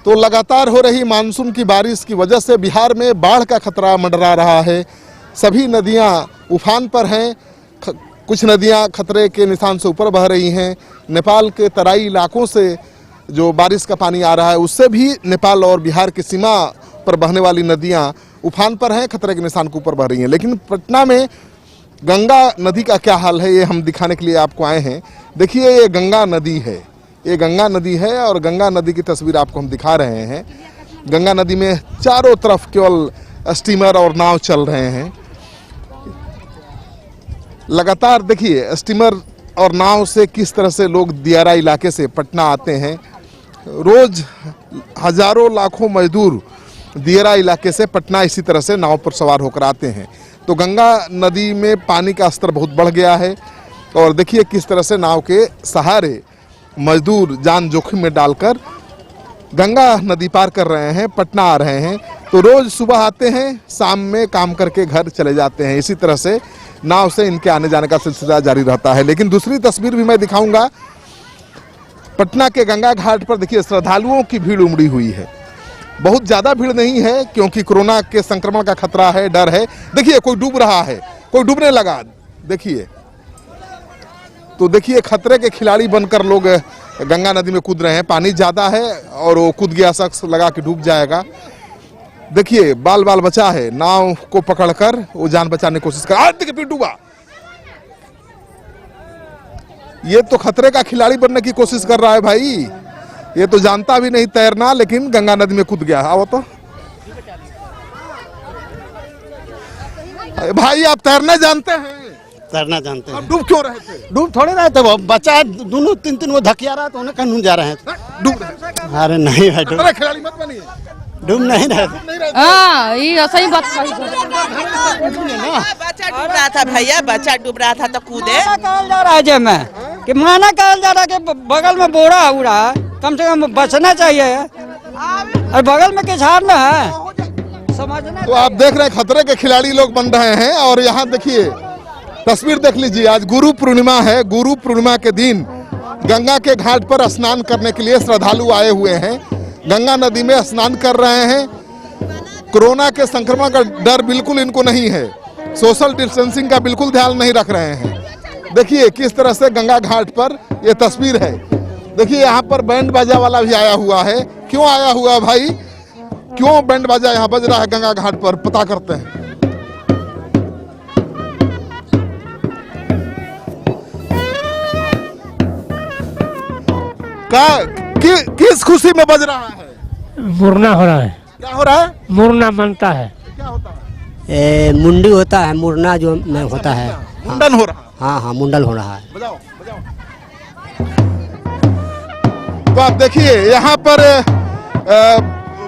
तो लगातार हो रही मानसून की बारिश की वजह से बिहार में बाढ़ का खतरा मंडरा रहा है। सभी नदियां उफान पर हैं, कुछ नदियां खतरे के निशान से ऊपर बह रही हैं। नेपाल के तराई इलाकों से जो बारिश का पानी आ रहा है उससे भी नेपाल और बिहार की सीमा पर बहने वाली नदियां उफान पर हैं, खतरे के निशान के ऊपर बह रही हैं। लेकिन पटना में गंगा नदी का क्या हाल है ये हम दिखाने के लिए आपको आए हैं। देखिए ये गंगा नदी है, ये गंगा नदी है और गंगा नदी की तस्वीर आपको हम दिखा रहे हैं। गंगा नदी में चारों तरफ केवल स्टीमर और नाव चल रहे हैं। लगातार देखिए स्टीमर और नाव से किस तरह से लोग दियारा इलाके से पटना आते हैं। रोज हजारों लाखों मजदूर दियारा इलाके से पटना इसी तरह से नाव पर सवार होकर आते हैं। तो गंगा नदी में पानी का स्तर बहुत बढ़ गया है और देखिए किस तरह से नाव के सहारे मजदूर जान जोखिम में डालकर गंगा नदी पार कर रहे हैं, पटना आ रहे हैं। तो रोज सुबह आते हैं, शाम में काम करके घर चले जाते हैं। इसी तरह से नाव से इनके आने जाने का सिलसिला जारी रहता है। लेकिन दूसरी तस्वीर भी मैं दिखाऊंगा। पटना के गंगा घाट पर देखिए श्रद्धालुओं की भीड़ उमड़ी हुई है। बहुत ज़्यादा भीड़ नहीं है क्योंकि कोरोना के संक्रमण का खतरा है, डर है। देखिए कोई डूब रहा है, कोई डूबने लगा, देखिए। तो देखिए खतरे के खिलाड़ी बनकर लोग गंगा नदी में कूद रहे हैं। पानी ज़्यादा है और वो कूद गया शख्स लगा कि डूब जाएगा। देखिए बाल बाल बचा है, नाव को पकड़कर वो जान बचाने की कोशिश कर, आज देखिए फिर डूबा। ये तो खतरे का खिलाड़ी बनने की कोशिश कर रहा है भाई। ये तो जानता भी नहीं तैरना लेकिन गंगा नदी में कूद गया। आओ तो भाई आप तैरना जानते हैं? तैरना जानते हैं। डूब क्यों रहे थे? डूब थोड़े रहे थे, वो बच्चा दोनों तीन वो धकिया रहा तो उन्हें कहीं जा रहे हैं। डूब रहे? अरे नहीं भाई, डूब खिलाड़ी मत बनिए। डूब नहीं रहे। हाँ ये सही बात सही। बच्चा डूब रहा था भैया, बच्चा डूब रहा था तो कूदे। कहल जा रहा है जब में कि माना कहल जा रहा है कि बगल में बोरा उड़ा है, कम से कम बचना चाहिए और बगल में किसार न है, समझना। तो आप देख रहे हैं खतरे के खिलाड़ी लोग बन रहे हैं। और यहाँ देखिए तस्वीर देख लीजिए, आज गुरु पूर्णिमा है। गुरु पूर्णिमा के दिन गंगा के घाट पर स्नान करने के लिए श्रद्धालु आए हुए हैं। गंगा नदी में स्नान कर रहे हैं। कोरोना के संक्रमण का डर बिल्कुल इनको नहीं है। सोशल डिस्टेंसिंग का बिल्कुल ध्यान नहीं रख रहे हैं। देखिए किस तरह से गंगा घाट पर ये तस्वीर है। देखिए यहाँ पर बैंड बाजा वाला भी आया हुआ है। क्यों आया हुआ है भाई? क्यों बैंड बाजा यहाँ बज रहा है गंगा घाट पर, पता करते हैं। किस खुशी में बज रहा है? मुरना हो रहा है। क्या हो रहा है? मुरना बनता है। क्या होता है? मुंडी होता है, मुरना जो में होता है। मुंडन हो रहा है। हाँ हाँ, मुंडन हो रहा है। बजाओ बजाओ। तो आप देखिए यहाँ पर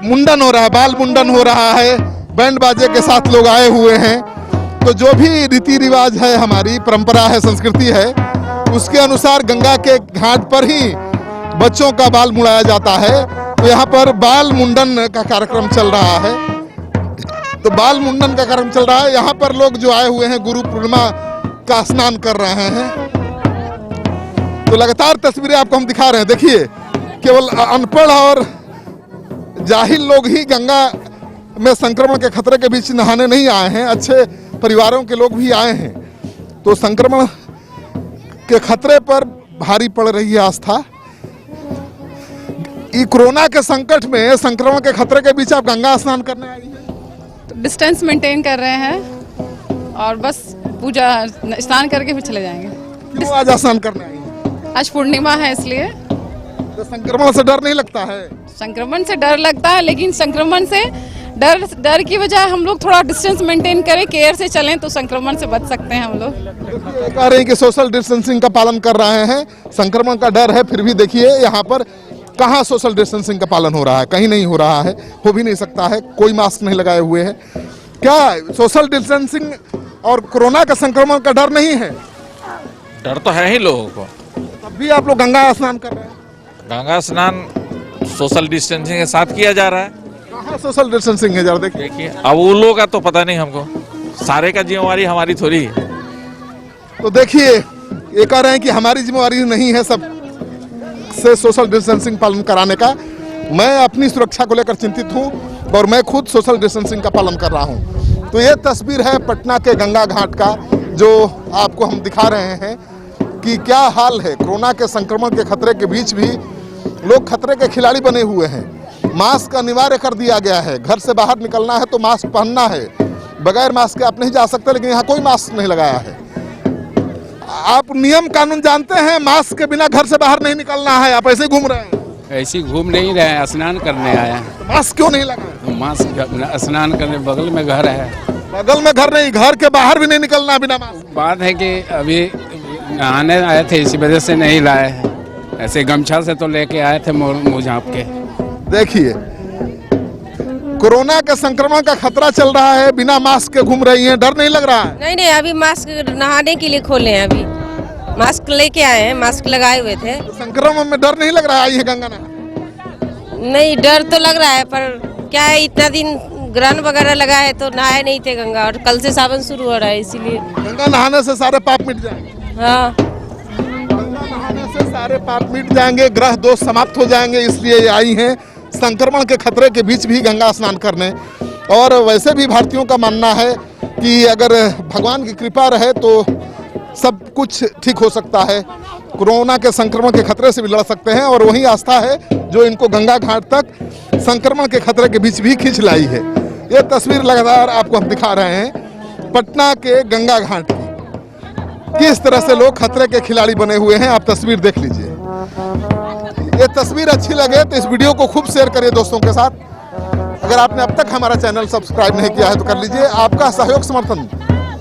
मुंडन हो रहा है, बाल मुंडन हो रहा है। बैंड बाजे के साथ लोग आए हुए हैं। तो जो भी रीति रिवाज है, हमारी परंपरा है, संस्कृति है, उसके अनुसार गंगा के घाट पर ही बच्चों का बाल मुड़ाया जाता है। तो यहाँ पर बाल मुंडन का कार्यक्रम चल रहा है। तो बाल मुंडन का कार्यक्रम चल रहा है। यहाँ पर लोग जो आए हुए हैं गुरु पूर्णिमा का स्नान कर रहे हैं। तो लगातार तस्वीरें आपको हम दिखा रहे हैं। देखिए केवल अनपढ़ और जाहिल लोग ही गंगा में संक्रमण के खतरे के बीच नहाने नहीं आए हैं, अच्छे परिवारों के लोग भी आए हैं। तो संक्रमण के खतरे पर भारी पड़ रही है आस्था। ये कोरोना के संकट में, संक्रमण के खतरे के बीच आप गंगा स्नान करने आई हैं? तो डिस्टेंस मेंटेन कर रहे हैं और बस पूजा स्नान करके फिर चले जाएंगे। क्यों आज स्नान करने आई हैं? आज पूर्णिमा है इसलिए। तो संक्रमण से डर नहीं लगता है? संक्रमण से डर लगता है लेकिन संक्रमण से डर की बजाय हम लोग थोड़ा डिस्टेंस मेंटेन करें, केयर से चलें तो संक्रमण से बच सकते हैं हम लोग। कह रहे हैं कि सोशल डिस्टेंसिंग का पालन कर रहे हैं, संक्रमण का डर है, फिर भी देखिए यहाँ पर कहाँ सोशल डिस्टेंसिंग का पालन हो रहा है? कहीं नहीं हो रहा है, हो भी नहीं सकता है। कोई मास्क नहीं लगाए हुए हैं। क्या सोशल डिस्टेंसिंग और कोरोना का संक्रमण का डर नहीं है? डर तो है ही लोगों को। तब भी आप लोग गंगा स्नान कर रहे हैं। गंगा स्नान सोशल डिस्टेंसिंग के साथ किया जा रहा है। कहाँ सोशल डिस्टेंसिंग है जरा देखिए। देखिए अब वो लोगों का तो पता नहीं हमको, सारे का जिम्मेवारी हमारी थोड़ी है। तो देखिए ये कह रहे हैं कि हमारी जिम्मेवारी नहीं है सब से सोशल डिस्टेंसिंग पालन कराने का। मैं अपनी सुरक्षा को लेकर चिंतित हूं और मैं खुद सोशल डिस्टेंसिंग का पालन कर रहा हूं। तो ये तस्वीर है पटना के गंगा घाट का, जो आपको हम दिखा रहे हैं कि क्या हाल है। कोरोना के संक्रमण के खतरे के बीच भी लोग खतरे के खिलाड़ी बने हुए हैं। मास्क अनिवार्य कर दिया गया है, घर से बाहर निकलना है तो मास्क पहनना है, बगैर मास्क के आप नहीं जा सकते, लेकिन यहाँ कोई मास्क नहीं लगाया है। आप नियम कानून जानते हैं, मास्क के बिना घर से बाहर नहीं निकलना है, आप ऐसे घूम रहे हैं। ऐसे घूम नहीं रहे हैं, स्नान करने आए हैं। तो मास्क क्यों नहीं लगाया? मास्क स्नान करने, बगल में घर है। बगल में घर नहीं, घर के बाहर भी नहीं निकलना बिना मास्क। बात है कि अभी नहाने आए थे, इसी वजह से नहीं लाए हैं। ऐसे गमछा से तो लेके आए थे मुँह झाँप के। देखिए, कोरोना के संक्रमण का खतरा चल रहा है, बिना मास्क के घूम रही हैं, डर नहीं लग रहा है? नहीं, अभी मास्क नहाने के लिए खोले हैं, अभी मास्क लेके आए हैं, मास्क लगाए हुए थे। तो संक्रमण में डर नहीं लग रहा है? ये गंगा नहा नहीं, डर तो लग रहा है, पर क्या है, इतना दिन ग्रहण वगैरह लगा है तो नहाए नहीं थे गंगा, और कल से सावन शुरू हो रहा है, इसीलिए। गंगा नहाने से सारे पाप मिट जाएंगे। हाँ, गंगा नहाने से सारे पाप मिट जाएंगे, ग्रह दोष समाप्त हो जाएंगे, इसलिए ये आई हैं संक्रमण के खतरे के बीच भी गंगा स्नान करने। और वैसे भी भारतीयों का मानना है कि अगर भगवान की कृपा रहे तो सब कुछ ठीक हो सकता है, कोरोना के संक्रमण के खतरे से भी लड़ सकते हैं। और वही आस्था है जो इनको गंगा घाट तक संक्रमण के खतरे के बीच भी खींच लाई है। ये तस्वीर लगातार आपको हम दिखा रहे हैं पटना के गंगा घाट की, किस तरह से लोग खतरे के खिलाड़ी बने हुए हैं। आप तस्वीर देख लीजिए। ये तस्वीर अच्छी लगे तो इस वीडियो को खूब शेयर करिए दोस्तों के साथ। अगर आपने अब तक हमारा चैनल सब्सक्राइब नहीं किया है तो कर लीजिए। आपका सहयोग समर्थन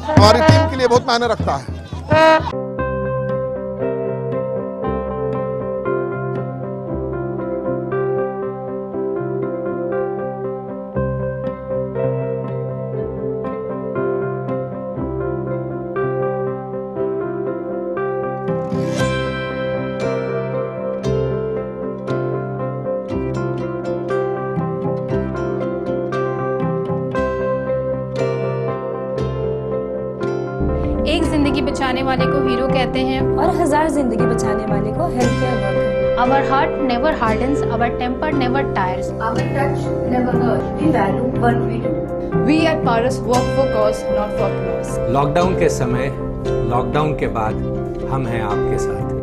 हमारी टीम के लिए बहुत मायने रखता है। एक जिंदगी बचाने वाले को हीरो कहते हैं और 1000 जिंदगी बचाने वाले को health care worker. Our heart never hardens, our temper never tires, Our touch never hurts. We value what we do. We at Paras work for cause, not for applause. Lockdown के समय, lockdown के बाद हम हैं आपके साथ।